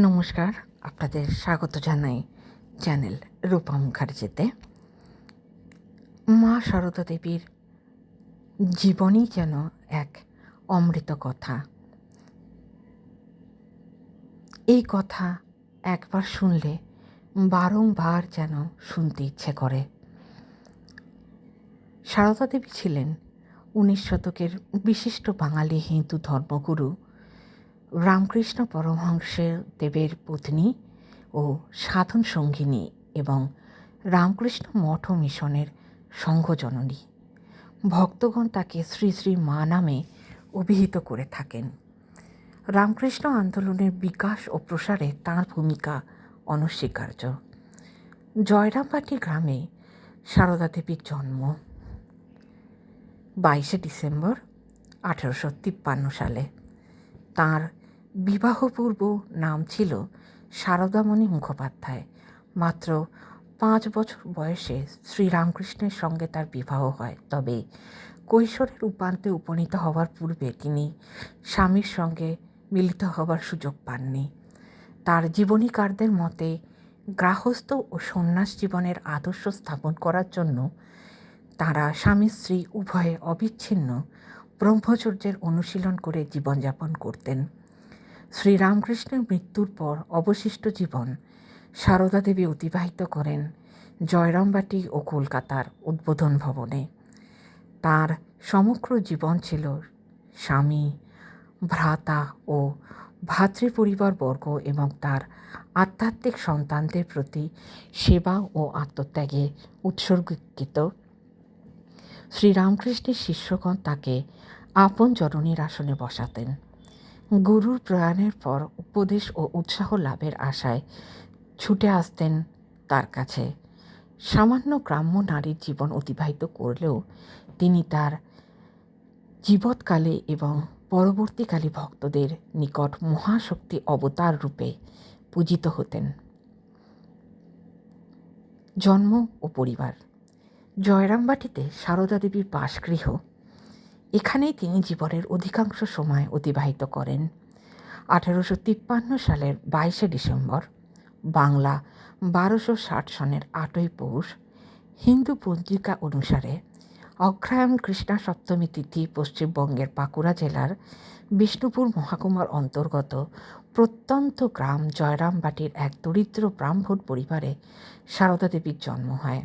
নমস্কার, আপনাদের স্বাগত জানাই চ্যানেল রূপা মুখার্জিতে। মা সারদা দেবীর জীবনই যেন এক অমৃত কথা। এই কথা একবার শুনলে বারংবার যেন শুনতে ইচ্ছে করে। সারদা দেবী ছিলেন 19 শতকের বিশিষ্ট বাঙালি হিন্দু ধর্মগুরু রামকৃষ্ণ পরমহংসের দেবের পত্নী ও সাধন সঙ্গিনী এবং রামকৃষ্ণ মঠ ও মিশনের সংঘজননী। ভক্তগণ তাকে শ্রী শ্রী মা নামে অভিহিত করে থাকেন। রামকৃষ্ণ আন্দোলনের বিকাশ ও প্রসারে তাঁর ভূমিকা অনস্বীকার্য। জয়রামবাটি গ্রামে সারদা দেবীর জন্ম 22 ডিসেম্বর 1853 সালে। তাঁর বিবাহপূর্ব নাম ছিল শারদামণি মুখোপাধ্যায়। মাত্র 5 বছর বয়সে শ্রীরামকৃষ্ণের সঙ্গে তার বিবাহ হয়। তবে কৈশোরের উপান্তে উপনীত হওয়ার পূর্বে তিনি স্বামীর সঙ্গে মিলিত হবার সুযোগ পাননি। তার জীবনীকারদের মতে গৃহস্থ ও সন্ন্যাস জীবনের আদর্শ স্থাপন করার জন্য তাঁরা স্বামী স্ত্রী উভয়ে অবিচ্ছিন্ন ব্রহ্মচর্যের অনুশীলন করে জীবনযাপন করতেন। শ্রীরামকৃষ্ণের মৃত্যুর পর অবশিষ্ট জীবন সারদা দেবী অতিবাহিত করেন জয়রামবাটি ও কলকাতার উদ্বোধন ভবনে। তার সমগ্র জীবন ছিল স্বামী, ভ্রাতা ও ভাতৃপরিবারবর্গ এবং তার আধ্যাত্মিক সন্তানদের প্রতি সেবা ও আত্মত্যাগে উৎসর্গীকৃত। শ্রীরামকৃষ্ণের শিষ্যগণ তাকে আপন জননীর আসনে বসাতেন। গুরুর প্রয়াণের পর উপদেশ ও উৎসাহ লাভের আশায় ছুটে আসতেন তার কাছে। সামান্য গ্রাম্য নারীর জীবন অতিবাহিত করলেও তিনি তার জীবৎকালে এবং পরবর্তীকালে ভক্তদের নিকট মহাশক্তি অবতার রূপে পূজিত হতেন। জন্ম ও পরিবার। জয়রামবাটিতে সারদা দেবীর বাসগৃহ। এখানেই তিনি জীবনের অধিকাংশ সময় অতিবাহিত করেন। 1853 সালের 22 ডিসেম্বর, বাংলা 1260 সনের 8ই পৌষ, হিন্দু পঞ্জিকা অনুসারে অগ্রহায়ণ কৃষ্ণা সপ্তমী তিথি পশ্চিমবঙ্গের বাঁকুড়া জেলার বিষ্ণুপুর মহকুমার অন্তর্গত প্রত্যন্ত গ্রাম জয়রামবাটির এক দরিদ্র ব্রাহ্মণ পরিবারে সারদা দেবীর জন্ম হয়।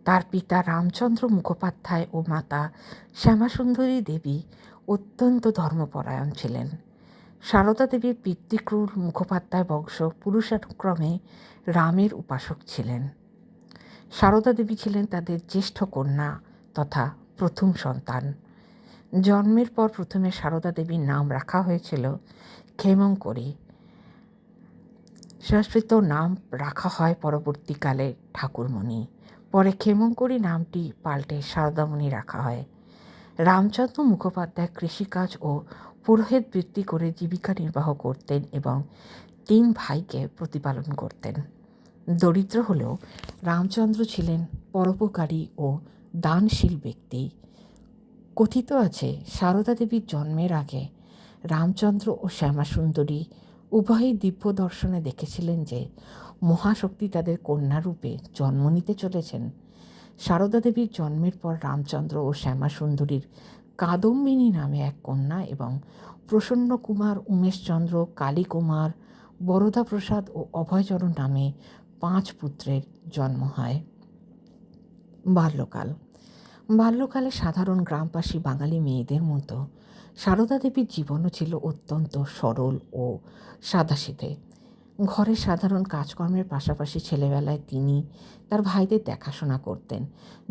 তার পিতা রামচন্দ্র মুখোপাধ্যায় ও মাতা শ্যামাসুন্দরী দেবী অত্যন্ত ধর্মপরায়ণ ছিলেন। সারদা দেবীর পিতৃক্রুর মুখোপাধ্যায় বংশ পুরুষানুক্রমে রামের উপাসক ছিলেন। সারদা দেবী ছিলেন তাদের জ্যেষ্ঠ কন্যা তথা প্রথম সন্তান। জন্মের পর প্রথমে সারদা দেবীর নাম রাখা হয়েছিল ক্ষেমঙ্করী। সংস্কৃত নাম রাখা হয় পরবর্তীকালে ঠাকুরমণি। পরে ক্ষেমঙ্করী নামটি পাল্টে সারদামণি রাখা হয়। রামচন্দ্র মুখোপাধ্যায় কৃষিকাজ ও পুরোহিত বৃত্তি করে জীবিকা নির্বাহ করতেন এবং 3 ভাইকে প্রতিপালন করতেন। দরিদ্র হলেও রামচন্দ্র ছিলেন পরোপকারী ও দানশীল ব্যক্তি। কথিত আছে সারদা দেবীর জন্মের আগে রামচন্দ্র ও শ্যামাসুন্দরী উভয়ই দিব্য দর্শনে দেখেছিলেন যে মহাশক্তি তাদের কন্যারূপে জন্ম নিতে চলেছেন। সারদা দেবীর জন্মের পর রামচন্দ্র ও শ্যামাসুন্দরীর কাদম্বিনী নামে এক কন্যা এবং প্রসন্ন কুমার, উমেশচন্দ্র, কালীকুমার, বরদা প্রসাদ ও অভয়চরণ নামে 5 পুত্রের জন্ম হয়। বাল্যকালে সাধারণ গ্রামবাসী বাঙালি মেয়েদের মতো সারদা দেবীর জীবনও ছিল অত্যন্ত সরল ও সাদাসিধে। ঘরের সাধারণ কাজকর্মের পাশাপাশি ছেলেবেলায় তিনি তার ভাইদের দেখাশোনা করতেন।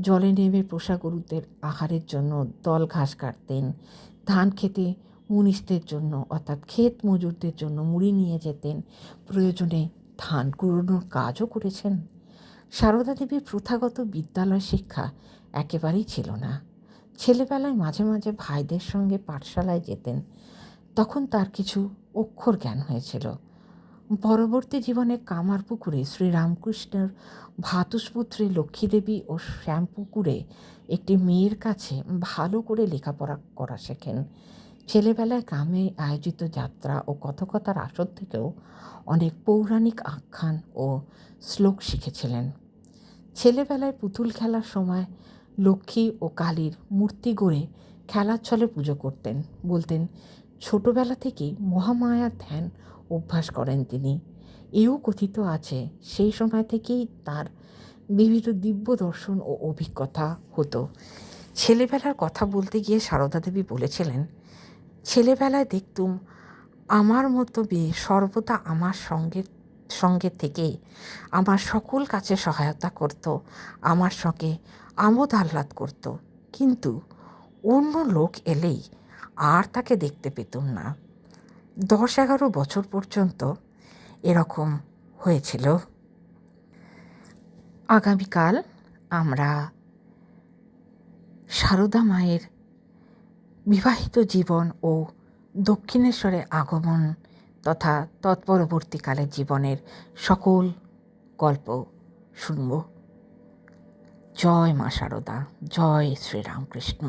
জলে নেমে পোষা গরুদের আহারের জন্য দল ঘাস কাটতেন। ধান খেতে মুনিশদের জন্য অর্থাৎ ক্ষেত মজুরদের জন্য মুড়ি নিয়ে যেতেন। প্রয়োজনে ধান কুড়োনোর কাজও করেছেন। সারদা দেবীর প্রথাগত বিদ্যালয় শিক্ষা একেবারেই ছিল না। ছেলেবেলায় মাঝে মাঝে ভাইদের সঙ্গে পাঠশালায় যেতেন। তখন তার কিছু অক্ষর জ্ঞান হয়েছিল। পরবর্তী জীবনে কামারপুকুরে শ্রীরামকৃষ্ণের ভ্রাতুষ্পুত্রী লক্ষ্মীদেবী ও শ্যামপুকুরে একটি মেয়ের কাছে ভালো করে লেখাপড়া করা শেখেন। ছেলেবেলায় গ্রামে আয়োজিত যাত্রা ও কথকতার আসর থেকেও অনেক পৌরাণিক আখ্যান ও শ্লোক শিখেছিলেন। ছেলেবেলায় পুতুল খেলার সময় লক্ষ্মী ও কালীর মূর্তি গড়ে খেলার ছলে পুজো করতেন। বলতেন ছোটবেলা থেকেই মহামায়ার ধ্যান অভ্যাস করেন তিনি। এও কথিত আছে সেই সময় থেকেই তার বিবিধ দিব্য দর্শন ও অভিজ্ঞতা হতো। ছেলেবেলার কথা বলতে গিয়ে সারদা দেবী বলেছিলেন, ছেলেবেলায় দেখতুম আমার মতো মেয়ে সর্বদা আমার সঙ্গে থেকে আমার সকল কাছে সহায়তা করত, আমার সঙ্গে আমোদ আহ্লাদ করত, কিন্তু অন্য লোক এলেই আর তাকে দেখতে পেতুম না। 10-11 বছর পর্যন্ত এরকম হয়েছিল। আগামীকাল আমরা সারদা মায়ের বিবাহিত জীবন ও দক্ষিণেশ্বরে আগমন তথা তৎপরবর্তীকালের জীবনের সকল গল্প শুনব। জয় মা সারদা, জয় শ্রীরামকৃষ্ণ।